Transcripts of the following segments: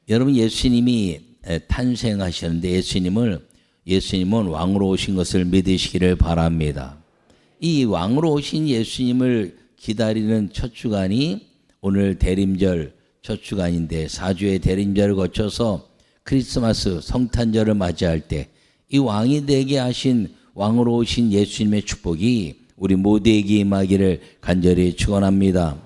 여러분, 예수님이 탄생하셨는데 예수님은 왕으로 오신 것을 믿으시기를 바랍니다. 이 왕으로 오신 예수님을 기다리는 첫 주간이 오늘 대림절 첫 주간인데, 4주의 대림절을 거쳐서 크리스마스 성탄절을 맞이할 때 이 왕이 되게 하신 왕으로 오신 예수님의 축복이 우리 모두에게 임하기를 간절히 축원합니다.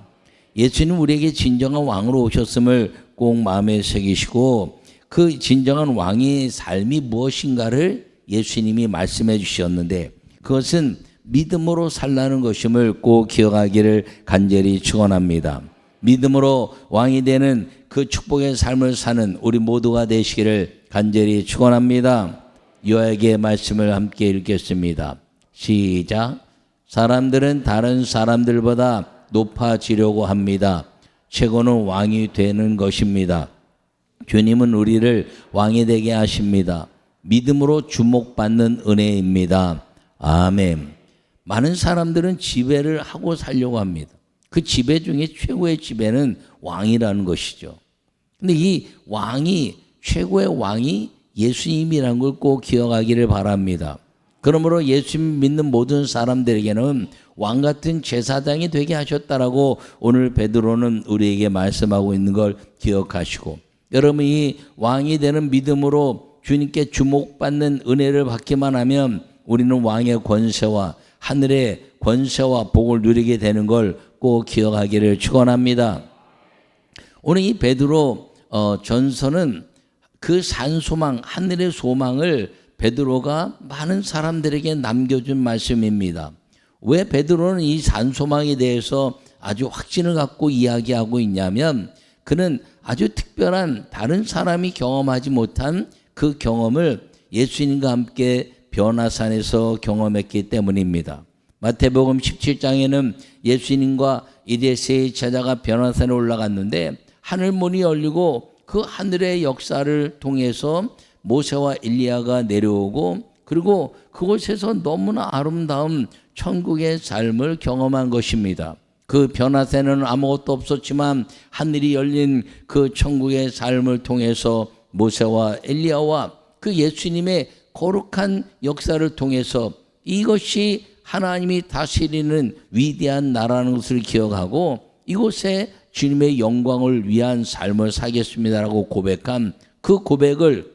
예수님 우리에게 진정한 왕으로 오셨음을 꼭 마음에 새기시고, 그 진정한 왕의 삶이 무엇인가를 예수님이 말씀해 주셨는데, 그것은 믿음으로 살라는 것임을 꼭 기억하기를 간절히 축원합니다. 믿음으로 왕이 되는 그 축복의 삶을 사는 우리 모두가 되시기를 간절히 축원합니다. 요약의 말씀을 함께 읽겠습니다. 시작. 사람들은 다른 사람들보다 높아지려고 합니다. 최고는 왕이 되는 것입니다. 주님은 우리를 왕이 되게 하십니다. 믿음으로 주목받는 은혜입니다. 아멘. 많은 사람들은 지배를 하고 살려고 합니다. 그 지배 중에 최고의 지배는 왕이라는 것이죠. 근데 이 왕이, 최고의 왕이 예수님이라는 걸 꼭 기억하기를 바랍니다. 그러므로 예수님 믿는 모든 사람들에게는 왕 같은 제사장이 되게 하셨다라고 오늘 베드로는 우리에게 말씀하고 있는 걸 기억하시고, 여러분이 왕이 되는 믿음으로 주님께 주목받는 은혜를 받기만 하면 우리는 왕의 권세와 하늘의 권세와 복을 누리게 되는 걸 꼭 기억하기를 축원합니다. 오늘 이 베드로 전서는 그 산소망, 하늘의 소망을 베드로가 많은 사람들에게 남겨준 말씀입니다. 왜 베드로는 이 산소망에 대해서 아주 확신을 갖고 이야기하고 있냐면, 그는 아주 특별한 다른 사람이 경험하지 못한 그 경험을 예수님과 함께 변화산에서 경험했기 때문입니다. 마태복음 17장에는 예수님과 이제 세 제자가 변화산에 올라갔는데 하늘문이 열리고 그 하늘의 역사를 통해서 모세와 엘리야가 내려오고, 그리고 그곳에서 너무나 아름다운 천국의 삶을 경험한 것입니다. 그 변화산에는 아무것도 없었지만 하늘이 열린 그 천국의 삶을 통해서 모세와 엘리야와 그 예수님의 거룩한 역사를 통해서 이것이 하나님이 다스리는 위대한 나라는 것을 기억하고, 이곳에 주님의 영광을 위한 삶을 살겠습니다라고 고백한 그 고백을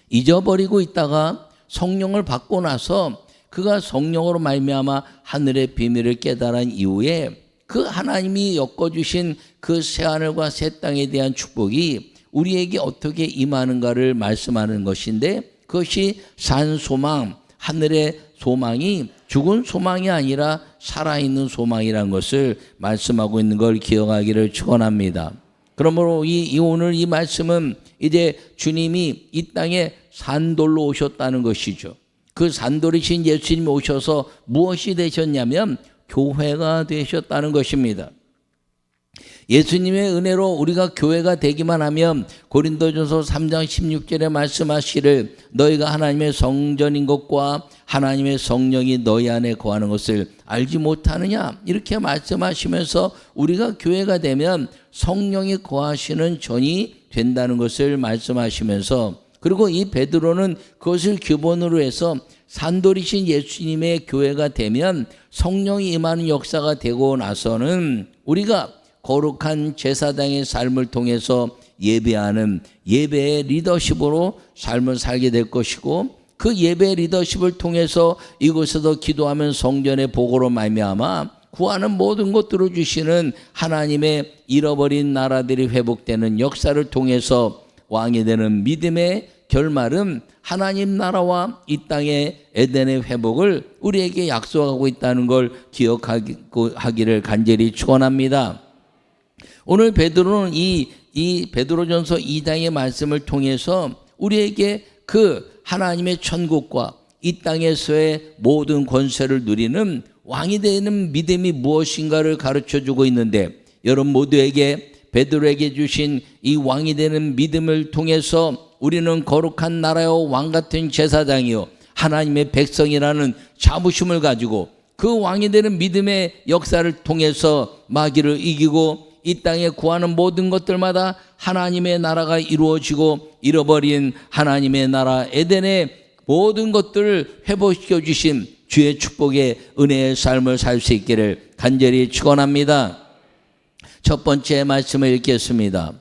잊어버리고 있다가 성령을 받고 나서 그가 성령으로 말미암아 하늘의 비밀을 깨달은 이후에 그 하나님이 엮어주신 그 새하늘과 새 땅에 대한 축복이 우리에게 어떻게 임하는가를 말씀하는 것인데, 그것이 산 소망, 하늘의 소망이 죽은 소망이 아니라 살아있는 소망이라는 것을 말씀하고 있는 걸 기억하기를 축원합니다. 그러므로 오늘 이 말씀은 이제 주님이 이 땅에 산돌로 오셨다는 것이죠. 그 산돌이신 예수님이 오셔서 무엇이 되셨냐면 교회가 되셨다는 것입니다. 예수님의 은혜로 우리가 교회가 되기만 하면 고린도전서 3장 16절에 말씀하시를 너희가 하나님의 성전인 것과 하나님의 성령이 너희 안에 거하는 것을 알지 못하느냐, 이렇게 말씀하시면서 우리가 교회가 되면 성령이 거하시는 전이 된다는 것을 말씀하시면서, 그리고 이 베드로는 그것을 기본으로 해서 산돌이신 예수님의 교회가 되면 성령이 임하는 역사가 되고 나서는 우리가 거룩한 제사장의 삶을 통해서 예배하는 예배의 리더십으로 삶을 살게 될 것이고, 그 예배의 리더십을 통해서 이곳에서 기도하면 성전의 복으로 말미암아 구하는 모든 것들을 주시는 하나님의 잃어버린 나라들이 회복되는 역사를 통해서 왕이 되는 믿음의 결말은 하나님 나라와 이 땅의 에덴의 회복을 우리에게 약속하고 있다는 걸 기억하기를 간절히 축원합니다. 오늘 베드로는 이 베드로전서 2장의 말씀을 통해서 우리에게 그 하나님의 천국과 이 땅에서의 모든 권세를 누리는 왕이 되는 믿음이 무엇인가를 가르쳐주고 있는데, 여러분 모두에게 베드로에게 주신 이 왕이 되는 믿음을 통해서 우리는 거룩한 나라요 왕 같은 제사장이요 하나님의 백성이라는 자부심을 가지고 그 왕이 되는 믿음의 역사를 통해서 마귀를 이기고 이 땅에 구하는 모든 것들마다 하나님의 나라가 이루어지고 잃어버린 하나님의 나라 에덴의 모든 것들을 회복시켜 주신 주의 축복의 은혜의 삶을 살 수 있기를 간절히 축원합니다. 첫 번째 말씀을 읽겠습니다.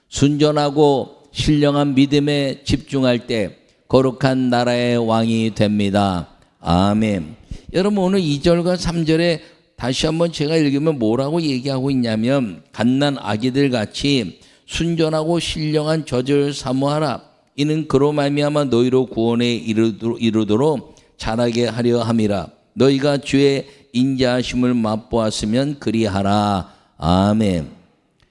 순전하고 신령한 믿음에 집중할 때 거룩한 나라의 왕이 됩니다. 아멘. 여러분, 오늘 2절과 3절에 다시 한번 제가 읽으면 뭐라고 얘기하고 있냐면, 갓난 아기들 같이 순전하고 신령한 젖을 사모하라. 이는 그로 말미암아 너희로 구원에 이르도록 자라게 하려 함이라. 너희가 주의 인자하심을 맛보았으면 그리하라. 아멘.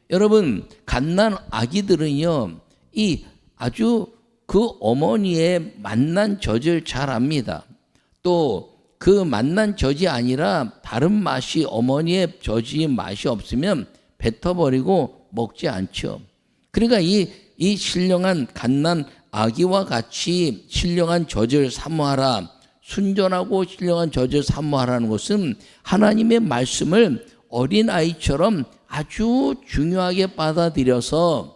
여러분, 갓난 아기들은요, 이 아주 그 어머니의 맛난 젖을 잘 압니다. 또 그 맛난 젖이 아니라 다른 맛이, 어머니의 젖이 맛이 없으면 뱉어버리고 먹지 않죠. 그러니까 이 신령한 갓난 아기와 같이 신령한 젖을 사모하라. 순전하고 신령한 젖을 사모하라는 것은 하나님의 말씀을 어린아이처럼 아주 중요하게 받아들여서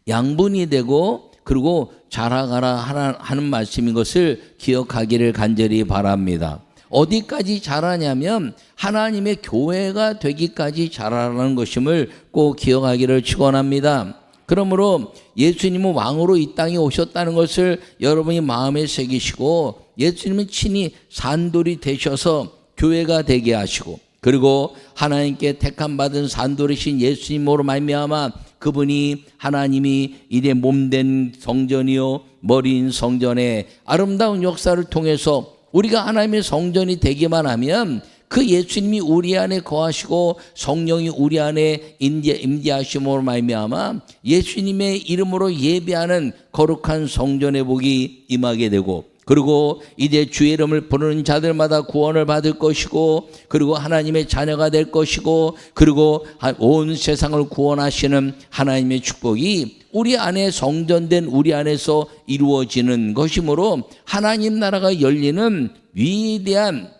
양분이 되고 그리고 자라가라 하는 말씀인 것을 기억하기를 간절히 바랍니다. 어디까지 자라냐면 하나님의 교회가 되기까지 자라라는 것임을 꼭 기억하기를 축원합니다. 그러므로 예수님은 왕으로 이 땅에 오셨다는 것을 여러분이 마음에 새기시고, 예수님은 친히 산돌이 되셔서 교회가 되게 하시고, 그리고 하나님께 택함 받은 산돌이신 예수님으로 말미암아 그분이 하나님이 이래 몸된 성전이요 머리인 성전의 아름다운 역사를 통해서 우리가 하나님의 성전이 되기만 하면 그 예수님이 우리 안에 거하시고 성령이 우리 안에 임재하심으로 말미암아 예수님의 이름으로 예배하는 거룩한 성전의 복이 임하게 되고, 그리고 이제 주의 이름을 부르는 자들마다 구원을 받을 것이고, 그리고 하나님의 자녀가 될 것이고, 그리고 온 세상을 구원하시는 하나님의 축복이 우리 안에 성전된 우리 안에서 이루어지는 것이므로 하나님 나라가 열리는 위대한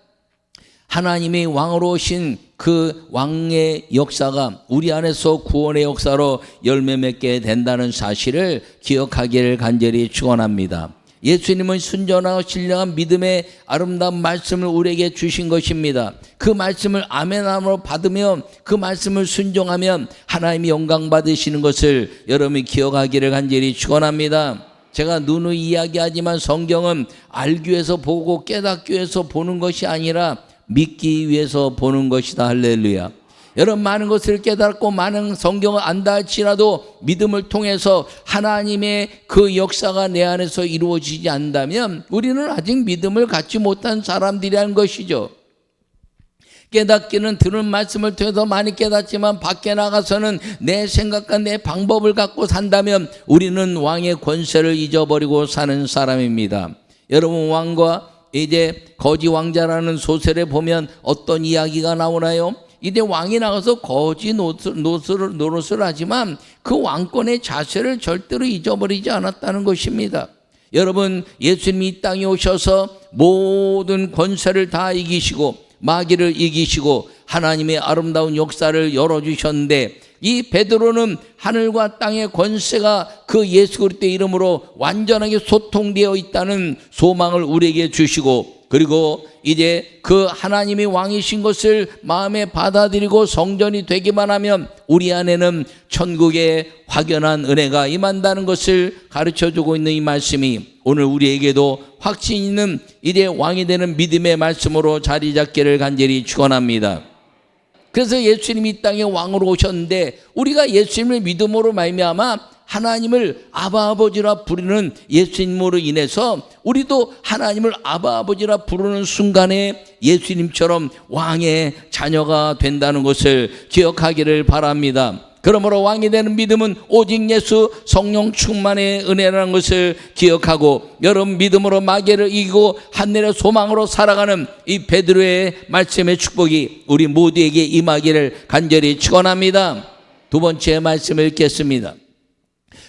하나님의 왕으로 오신 그 왕의 역사가 우리 안에서 구원의 역사로 열매 맺게 된다는 사실을 기억하기를 간절히 축원합니다. 예수님은 순전하고 신령한 믿음의 아름다운 말씀을 우리에게 주신 것입니다. 그 말씀을 아멘함으로 받으며 그 말씀을 순종하면 하나님이 영광 받으시는 것을 여러분이 기억하기를 간절히 축원합니다. 제가 누누이 이야기하지만 성경은 알기 위해서 보고 깨닫기 위해서 보는 것이 아니라 믿기 위해서 보는 것이다. 할렐루야. 여러분, 많은 것을 깨닫고 많은 성경을 안다 할지라도 믿음을 통해서 하나님의 그 역사가 내 안에서 이루어지지 않는다면 우리는 아직 믿음을 갖지 못한 사람들이라는 것이죠. 깨닫기는 들은 말씀을 통해서 많이 깨닫지만 밖에 나가서는 내 생각과 내 방법을 갖고 산다면 우리는 왕의 권세를 잊어버리고 사는 사람입니다. 여러분, 왕과 이제 거지 왕자라는 소설에 보면 어떤 이야기가 나오나요? 이제 왕이 나가서 거지 노릇을 하지만 그 왕권의 자세를 절대로 잊어버리지 않았다는 것입니다. 여러분, 예수님이 이 땅에 오셔서 모든 권세를 다 이기시고 마귀를 이기시고 하나님의 아름다운 역사를 열어주셨는데, 이 베드로는 하늘과 땅의 권세가 그 예수 그리스도의 이름으로 완전하게 소통되어 있다는 소망을 우리에게 주시고, 그리고 이제 그 하나님이 왕이신 것을 마음에 받아들이고 성전이 되기만 하면 우리 안에는 천국의 확연한 은혜가 임한다는 것을 가르쳐주고 있는 이 말씀이 오늘 우리에게도 확신 있는 이제 왕이 되는 믿음의 말씀으로 자리 잡기를 간절히 축원합니다. 그래서 예수님이 이 땅에 왕으로 오셨는데 우리가 예수님을 믿음으로 말미암아 하나님을 아바 아버지라 부르는 예수님으로 인해서 우리도 하나님을 아바 아버지라 부르는 순간에 예수님처럼 왕의 자녀가 된다는 것을 기억하기를 바랍니다. 그러므로 왕이 되는 믿음은 오직 예수 성령 충만의 은혜라는 것을 기억하고, 여러분 믿음으로 마귀를 이기고 하늘의 소망으로 살아가는 이 베드로의 말씀의 축복이 우리 모두에게 임하기를 간절히 축원합니다. 두 번째 말씀을 읽겠습니다.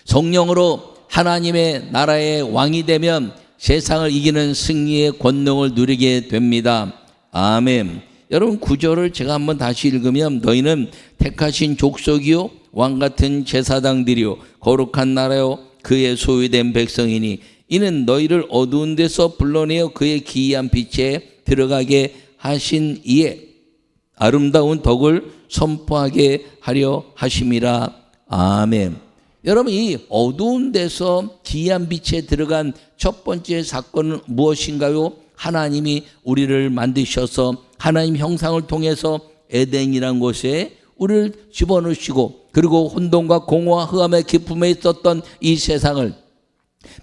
성령으로 하나님의 나라의 왕이 되면 세상을 이기는 승리의 권능을 누리게 됩니다. 아멘. 여러분 9절을 제가 한번 다시 읽으면 너희는 택하신 족속이요 왕같은 제사장들이요 거룩한 나라요 그의 소유된 백성이니 이는 너희를 어두운 데서 불러내어 그의 기이한 빛에 들어가게 하신 이에 아름다운 덕을 선포하게 하려 하심이라. 아멘. 여러분 이 어두운 데서 기이한 빛에 들어간 첫 번째 사건은 무엇인가요? 하나님이 우리를 만드셔서 하나님 형상을 통해서 에덴이라는 곳에 우리를 집어넣으시고 그리고 혼돈과 공허와 흑암의 깊음에 있었던 이 세상을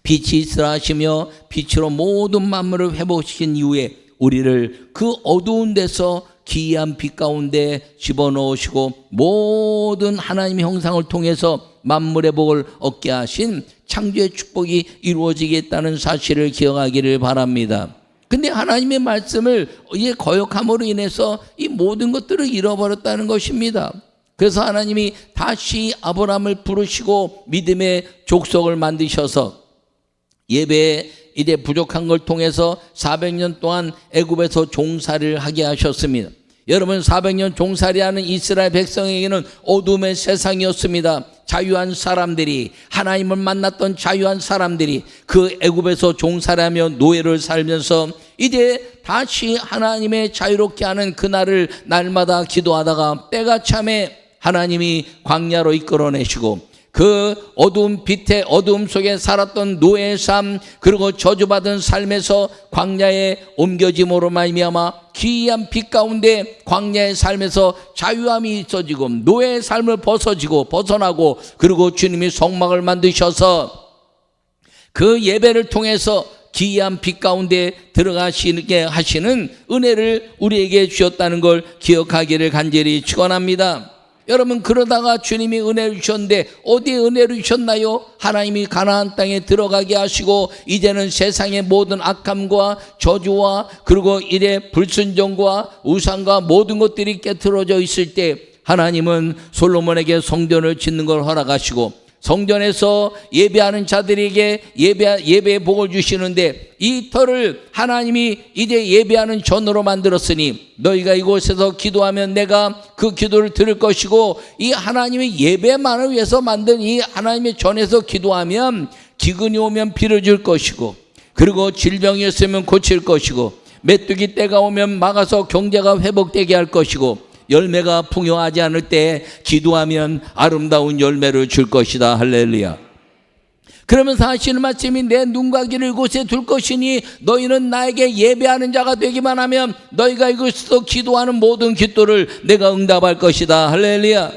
빛이 있으라 하시며 빛으로 모든 만물을 회복시킨 이후에 우리를 그 어두운 데서 기이한 빛 가운데 집어넣으시고 모든 하나님의 형상을 통해서 만물의 복을 얻게 하신 창조의 축복이 이루어지겠다는 사실을 기억하기를 바랍니다. 근데 하나님의 말씀을 이제 거역함으로 인해서 이 모든 것들을 잃어버렸다는 것입니다. 그래서 하나님이 다시 아브라함을 부르시고 믿음의 족속을 만드셔서 예배에 이제 부족한 걸 통해서 400년 동안 애굽에서 종살이를 하게 하셨습니다. 여러분 400년 종살이하는 이스라엘 백성에게는 어둠의 세상이었습니다. 자유한 사람들이 하나님을 만났던 자유한 사람들이 그 애굽에서 종살이하며 노예를 살면서 이제 다시 하나님의 자유롭게 하는 그날을 날마다 기도하다가 때가 참에 하나님이 광야로 이끌어내시고 그 어두운 빛의 어두움 속에 살았던 노예의 삶 그리고 저주받은 삶에서 광야에 옮겨짐으로 말미암아 기이한 빛 가운데 광야의 삶에서 자유함이 있어지고 노예의 삶을 벗어나고 그리고 주님이 성막을 만드셔서 그 예배를 통해서 기이한 빛 가운데 들어가시게 하시는 은혜를 우리에게 주셨다는 걸 기억하기를 간절히 축원합니다. 여러분 그러다가 주님이 은혜를 주셨는데 어디에 은혜를 주셨나요? 하나님이 가나안 땅에 들어가게 하시고 이제는 세상의 모든 악함과 저주와 그리고 이래 불순종과 우상과 모든 것들이 깨트려져 있을 때 하나님은 솔로몬에게 성전을 짓는 걸 허락하시고 성전에서 예배하는 자들에게 예배의 복을 주시는데 이 터를 하나님이 이제 예배하는 전으로 만들었으니 너희가 이곳에서 기도하면 내가 그 기도를 들을 것이고 이 하나님의 예배만을 위해서 만든 이 하나님의 전에서 기도하면 기근이 오면 비를 줄 것이고 그리고 질병이 있으면 고칠 것이고 메뚜기 때가 오면 막아서 경제가 회복되게 할 것이고 열매가 풍요하지 않을 때 기도하면 아름다운 열매를 줄 것이다. 할렐루야. 그러면서 하시는 말씀이 내 눈과 귀를 이곳에 둘 것이니 너희는 나에게 예배하는 자가 되기만 하면 너희가 이곳에서 기도하는 모든 기도를 내가 응답할 것이다. 할렐루야.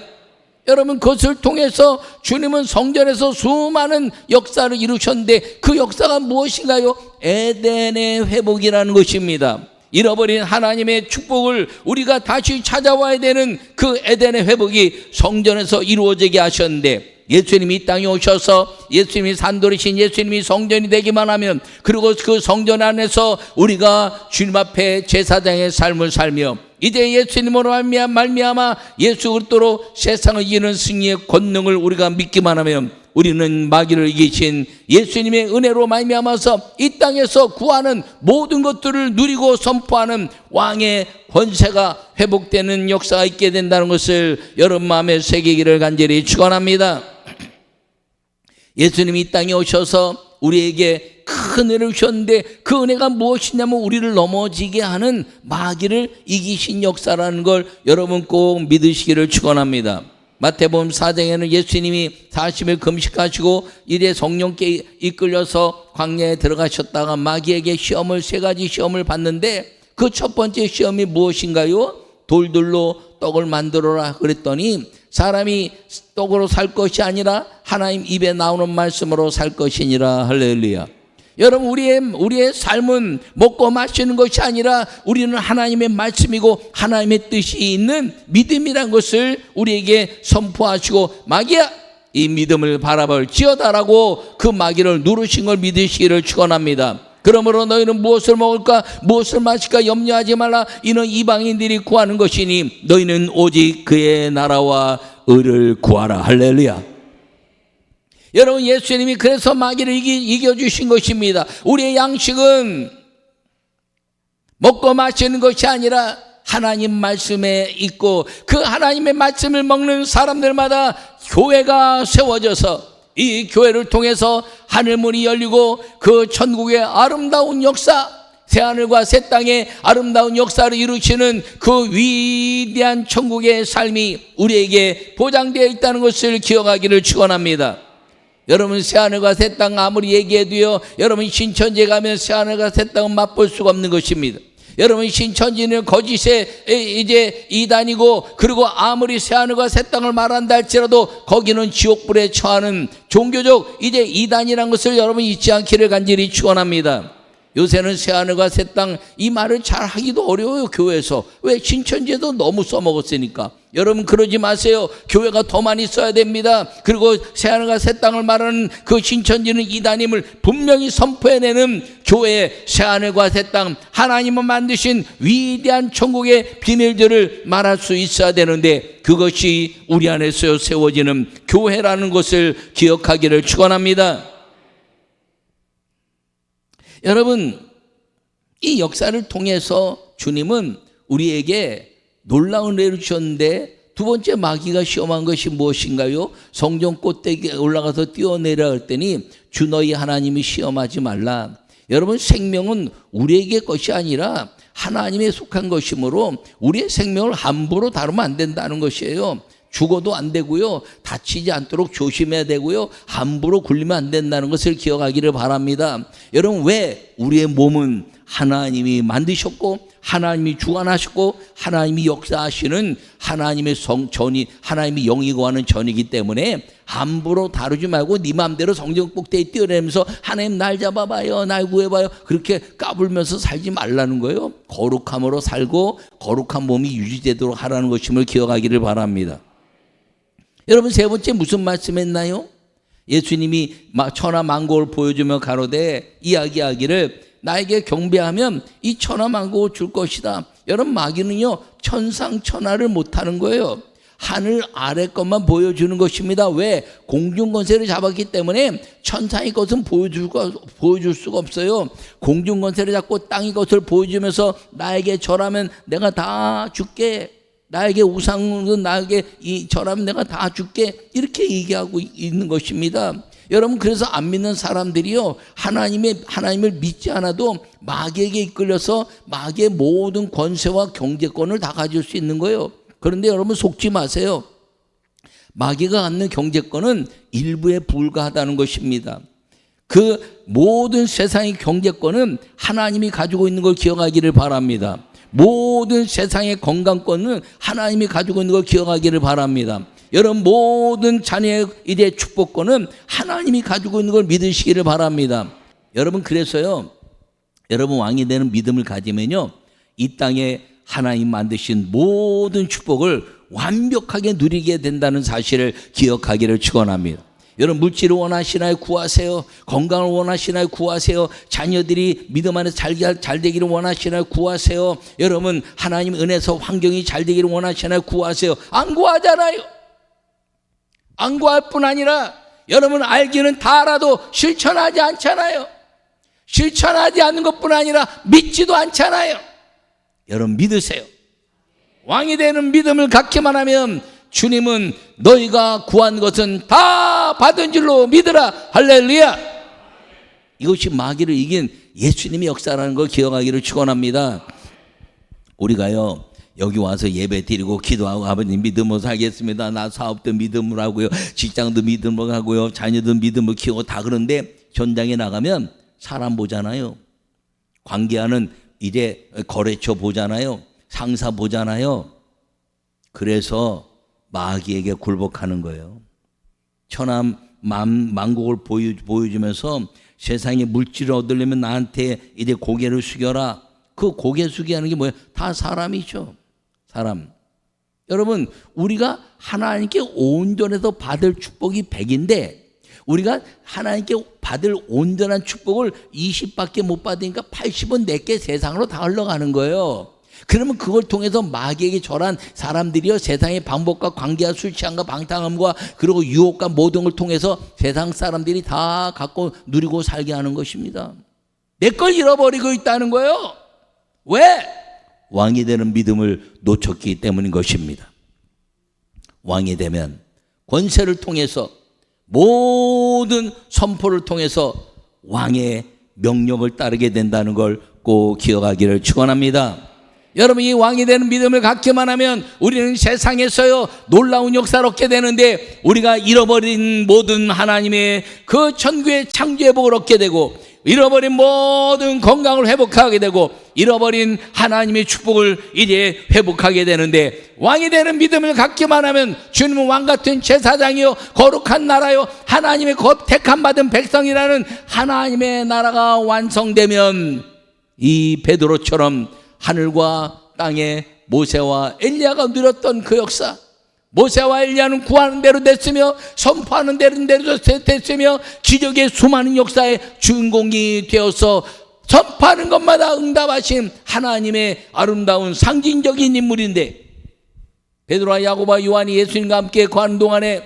여러분 그것을 통해서 주님은 성전에서 수많은 역사를 이루셨는데 그 역사가 무엇인가요? 에덴의 회복이라는 것입니다. 잃어버린 하나님의 축복을 우리가 다시 찾아와야 되는 그 에덴의 회복이 성전에서 이루어지게 하셨는데 예수님이 이 땅에 오셔서 예수님이 산돌이신 예수님이 성전이 되기만 하면 그리고 그 성전 안에서 우리가 주님 앞에 제사장의 삶을 살며 이제 예수님으로 말미암아 예수 그리스도로 세상을 이기는 승리의 권능을 우리가 믿기만 하면 우리는 마귀를 이기신 예수님의 은혜로 말미암아서 이 땅에서 구하는 모든 것들을 누리고 선포하는 왕의 권세가 회복되는 역사가 있게 된다는 것을 여러분 마음에 새기기를 간절히 축원합니다. 예수님이 이 땅에 오셔서 우리에게 큰 은혜를 주셨는데 그 은혜가 무엇이냐면 우리를 넘어지게 하는 마귀를 이기신 역사라는 걸 여러분 꼭 믿으시기를 축원합니다. 마태복음 4장에는 예수님이 40일 금식하시고 이래 성령께 이끌려서 광야에 들어가셨다가 마귀에게 세 가지 시험을 받는데 그 첫 번째 시험이 무엇인가요? 돌들로 떡을 만들어라 그랬더니 사람이 떡으로 살 것이 아니라 하나님 입에 나오는 말씀으로 살 것이니라. 할렐루야. 여러분 우리의 삶은 먹고 마시는 것이 아니라 우리는 하나님의 말씀이고 하나님의 뜻이 있는 믿음이란 것을 우리에게 선포하시고 마귀야 이 믿음을 바라볼지어다라고 그 마귀를 누르신 걸 믿으시기를 축원합니다. 그러므로 너희는 무엇을 먹을까 무엇을 마실까 염려하지 말라. 이는 이방인들이 구하는 것이니 너희는 오직 그의 나라와 의를 구하라. 할렐루야. 여러분 예수님이 그래서 마귀를 이겨주신 것입니다. 우리의 양식은 먹고 마시는 것이 아니라 하나님 말씀에 있고 그 하나님의 말씀을 먹는 사람들마다 교회가 세워져서 이 교회를 통해서 하늘문이 열리고 그 천국의 아름다운 역사, 새하늘과 새 땅의 아름다운 역사를 이루시는 그 위대한 천국의 삶이 우리에게 보장되어 있다는 것을 기억하기를 축원합니다. 여러분, 새하늘과 새 땅 아무리 얘기해도요, 여러분 신천지에 가면 새하늘과 새 땅은 맛볼 수가 없는 것입니다. 여러분, 신천지는 거짓의 이제 이단이고, 그리고 아무리 새하늘과 새 땅을 말한다 할지라도 거기는 지옥불에 처하는 종교적 이제 이단이라는 것을 여러분 잊지 않기를 간절히 축원합니다. 요새는 새하늘과 새 땅 이 말을 잘 하기도 어려워요, 교회에서. 왜? 신천지에도 너무 써먹었으니까. 여러분, 그러지 마세요. 교회가 더 많이 써야 됩니다. 그리고 새하늘과 새 땅을 말하는 그 신천지는 이단임을 분명히 선포해내는 교회의 새하늘과 새 땅, 하나님은 만드신 위대한 천국의 비밀들을 말할 수 있어야 되는데, 그것이 우리 안에서 세워지는 교회라는 것을 기억하기를 축원합니다. 여러분, 이 역사를 통해서 주님은 우리에게 놀라운 은혜를 주셨는데, 두 번째 마귀가 시험한 것이 무엇인가요? 성전 꼭대기에 올라가서 뛰어내려 했더니 주 너희 하나님이 시험하지 말라. 여러분, 생명은 우리에게 것이 아니라 하나님에 속한 것이므로 우리의 생명을 함부로 다루면 안 된다는 것이에요. 죽어도 안 되고요, 다치지 않도록 조심해야 되고요, 함부로 굴리면 안 된다는 것을 기억하기를 바랍니다. 여러분, 왜? 우리의 몸은 하나님이 만드셨고 하나님이 주관하셨고 하나님이 역사하시는 하나님의 전이, 하나님이 영이고 하는 전이기 때문에 함부로 다루지 말고 네 마음대로 성전 꼭대기에 뛰어내면서 하나님 날 잡아봐요, 날 구해봐요, 그렇게 까불면서 살지 말라는 거예요. 거룩함으로 살고 거룩한 몸이 유지되도록 하라는 것임을 기억하기를 바랍니다. 여러분, 세 번째 무슨 말씀했나요? 예수님이 천하 만국을 보여주며 가로되 이야기하기를 나에게 경배하면 이 천하 만국을 줄 것이다. 여러분, 마귀는요 천상천하를 못하는 거예요. 하늘 아래 것만 보여주는 것입니다. 왜? 공중권세를 잡았기 때문에 천상의 것은 보여줄 수가 없어요. 공중권세를 잡고 땅의 것을 보여주면서 나에게 절하면 내가 다 줄게, 나에게 우상은 나에게 절하면 내가 다 줄게, 이렇게 얘기하고 있는 것입니다. 여러분, 그래서 안 믿는 사람들이요, 하나님을 믿지 않아도 마귀에게 이끌려서 마귀의 모든 권세와 경제권을 다 가질 수 있는 거예요. 그런데 여러분, 속지 마세요. 마귀가 갖는 경제권은 일부에 불과하다는 것입니다. 그 모든 세상의 경제권은 하나님이 가지고 있는 걸 기억하기를 바랍니다. 모든 세상의 건강권은 하나님이 가지고 있는 걸 기억하기를 바랍니다. 여러분, 모든 자녀의 이제 축복권은 하나님이 가지고 있는 걸 믿으시기를 바랍니다. 여러분, 그래서요, 여러분 왕이 되는 믿음을 가지면요, 이 땅에 하나님 만드신 모든 축복을 완벽하게 누리게 된다는 사실을 기억하기를 축원합니다. 여러분, 물질을 원하시나요? 구하세요. 건강을 원하시나요? 구하세요. 자녀들이 믿음 안에서 잘 되기를 원하시나요? 구하세요. 여러분, 하나님 은혜에서 환경이 잘 되기를 원하시나요? 구하세요. 안 구하잖아요. 안 구할 뿐 아니라 여러분, 알기는 다 알아도 실천하지 않잖아요. 실천하지 않는 것뿐 아니라 믿지도 않잖아요. 여러분, 믿으세요. 왕이 되는 믿음을 갖기만 하면 주님은 너희가 구한 것은 다 받은 줄로 믿으라. 할렐루야. 이것이 마귀를 이긴 예수님의 역사라는 걸 기억하기를 축원합니다. 우리가요, 여기 와서 예배 드리고 기도하고 아버님 믿음으로 살겠습니다, 나 사업도 믿음으로 하고요, 직장도 믿음으로 하고요, 자녀도 믿음으로 키우고 다 그런데 전장에 나가면 사람 보잖아요. 관계하는 이제 거래처 보잖아요. 상사 보잖아요. 그래서 마귀에게 굴복하는 거예요. 천하 만국을 보여주면서 세상에 물질을 얻으려면 나한테 이제 고개를 숙여라. 그 고개 숙이게 하는 게 뭐예요? 다 사람이죠. 사람. 여러분, 우리가 하나님께 온전해서 받을 축복이 100인데 우리가 하나님께 받을 온전한 축복을 20밖에 못 받으니까 80은 내게 세상으로 다 흘러가는 거예요. 그러면 그걸 통해서 마귀에게 절한 사람들이요, 세상의 방법과 관계와 술 취함과 방탕함과 그리고 유혹과 모든 걸 통해서 세상 사람들이 다 갖고 누리고 살게 하는 것입니다. 내 걸 잃어버리고 있다는 거예요. 왜? 왕이 되는 믿음을 놓쳤기 때문인 것입니다. 왕이 되면 권세를 통해서 모든 선포를 통해서 왕의 명령을 따르게 된다는 걸 꼭 기억하기를 축원합니다. 여러분, 이 왕이 되는 믿음을 갖기만 하면 우리는 세상에서요 놀라운 역사를 얻게 되는데, 우리가 잃어버린 모든 하나님의 그 천국의 창조의 복을 얻게 되고, 잃어버린 모든 건강을 회복하게 되고, 잃어버린 하나님의 축복을 이제 회복하게 되는데, 왕이 되는 믿음을 갖기만 하면 주님은 왕같은 제사장이요 거룩한 나라요 하나님의 택함 받은 백성이라는 하나님의 나라가 완성되면, 이 베드로처럼 하늘과 땅에 모세와 엘리야가 누렸던 그 역사, 모세와 엘리야는 구하는 대로 됐으며 선포하는 대로 됐으며 기적의 수많은 역사의 주인공이 되어서 선포하는 것마다 응답하신 하나님의 아름다운 상징적인 인물인데, 베드로와 야고보와 요한이 예수님과 함께 구하는 동안에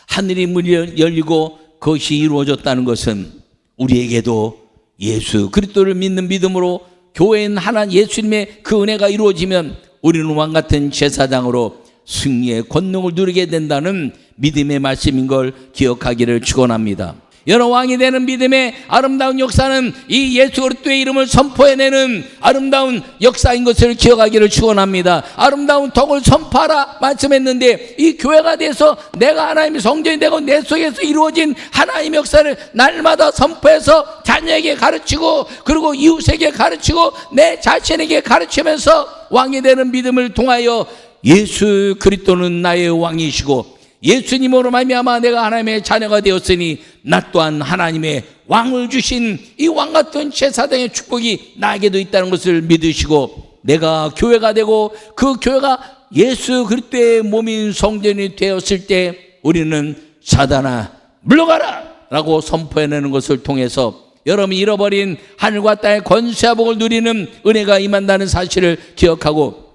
하늘이 문이 열리고 그것이 이루어졌다는 것은 우리에게도 예수 그리스도를 믿는 믿음으로 교회인 하나님 예수님의 그 은혜가 이루어지면 우리는 왕같은 제사장으로 승리의 권능을 누리게 된다는 믿음의 말씀인 걸 기억하기를 축원합니다. 여러 왕이 되는 믿음의 아름다운 역사는 이 예수 그리스도의 이름을 선포해내는 아름다운 역사인 것을 기억하기를 축원합니다. 아름다운 덕을 선포하라 말씀했는데, 이 교회가 돼서 내가 하나님의 성전이 되고 내 속에서 이루어진 하나님의 역사를 날마다 선포해서 자녀에게 가르치고, 그리고 이웃에게 가르치고, 내 자신에게 가르치면서 왕이 되는 믿음을 통하여 예수 그리스도는 나의 왕이시고 예수님으로 말미암아 내가 하나님의 자녀가 되었으니 나 또한 하나님의 왕을 주신 이 왕같은 제사장의 축복이 나에게도 있다는 것을 믿으시고, 내가 교회가 되고 그 교회가 예수 그리스도의 몸인 성전이 되었을 때 우리는 사단아 물러가라 라고 선포해내는 것을 통해서 여러분이 잃어버린 하늘과 땅의 권세와 복을 누리는 은혜가 임한다는 사실을 기억하고,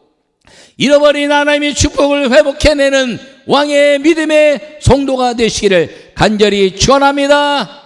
잃어버린 하나님의 축복을 회복해내는 왕의 믿음의 성도가 되시기를 간절히 축원합니다.